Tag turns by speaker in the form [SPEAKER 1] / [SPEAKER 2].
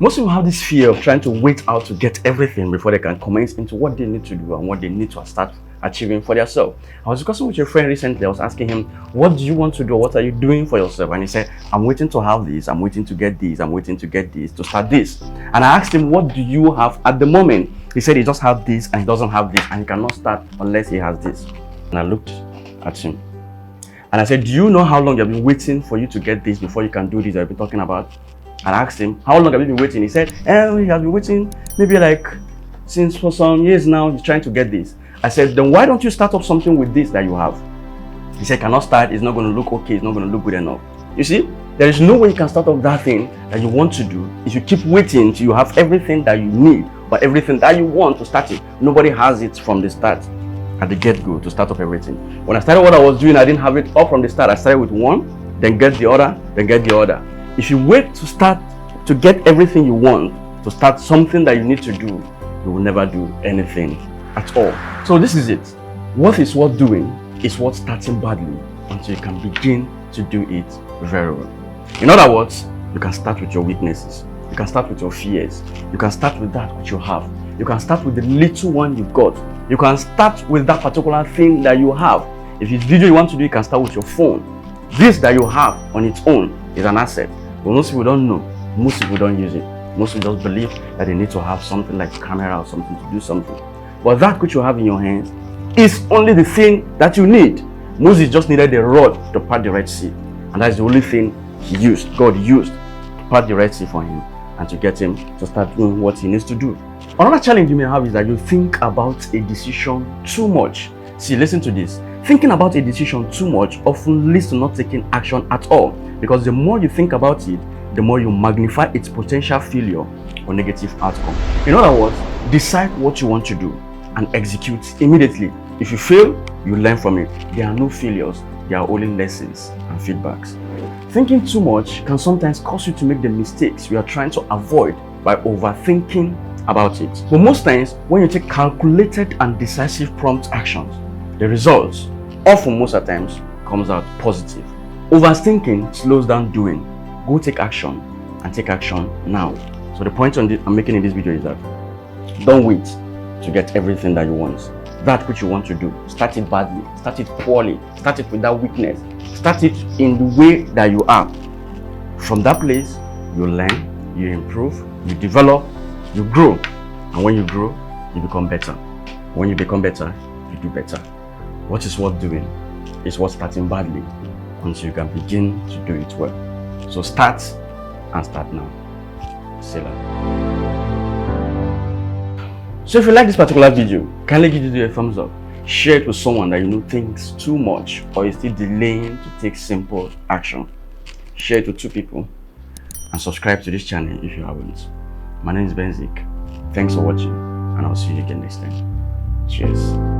[SPEAKER 1] Most people have this fear of trying to wait out to get everything before they can commence into what they need to do and what they need to start achieving for themselves. I was discussing with a friend recently. I was asking him, what do you want to do? What are you doing for yourself? And he said, I'm waiting to have this. I'm waiting to get this. I'm waiting to get this, to start this. And I asked him, what do you have at the moment? He said he just has this and he doesn't have this and he cannot start unless he has this. And I looked at him and I said, do you know how long you've been waiting for you to get this before you can do this I've been talking about? And I asked him, how long have you been waiting? He said, he has been waiting maybe like since for some years now, he's trying to get this. I said, then why don't you start up something with this that you have? He said, cannot start, it's not going to look okay, it's not going to look good enough. You see, there is no way you can start up that thing that you want to do if you keep waiting till you have everything that you need or everything that you want to start it. Nobody has it from the start, at the get-go, to start up everything. When I started what I was doing, I didn't have it up from the start. I started with one, then get the other, then get the other. If you wait to start to get everything you want, to start something that you need to do, you will never do anything at all. So this is it. What is worth doing is worth starting badly until you can begin to do it very well. In other words, you can start with your weaknesses. You can start with your fears. You can start with that which you have. You can start with the little one you've got. You can start with that particular thing that you have. If it's video you want to do, you can start with your phone. This that you have on its own is an asset. But most people don't know. Most people don't use it. Most people just believe that they need to have something like a camera or something to do something. But that which you have in your hands is only the thing that you need. Moses just needed a rod to part the Red Sea. And that's the only thing he used, God used, to part the Red Sea for him and to get him to start doing what he needs to do. Another challenge you may have is that you think about a decision too much. See, listen to this. Thinking about a decision too much often leads to not taking action at all, because the more you think about it, the more you magnify its potential failure or negative outcome. In other words, decide what you want to do and execute immediately. If you fail, you learn from it. There are no failures, there are only lessons and feedbacks. Thinking too much can sometimes cause you to make the mistakes you are trying to avoid by overthinking about it. But most times, when you take calculated and decisive prompt actions, the results, often most of the times, comes out positive. Overthinking slows down doing. Go take action and take action now. So the point I'm making in this video is that don't wait to get everything that you want. That which you want to do, start it badly, start it poorly, start it with that weakness, start it in the way that you are. From that place, you learn, you improve, you develop, you grow. And when you grow, you become better. When you become better, you do better. What is worth doing is worth starting badly until you can begin to do it well. So start and start now. Selah. So if you like this particular video, kindly give it a thumbs up. Share it with someone that you know thinks too much or is still delaying to take simple action. Share it with 2 people and subscribe to this channel if you haven't. My name is Benzik. Thanks for watching and I'll see you again next time. Cheers.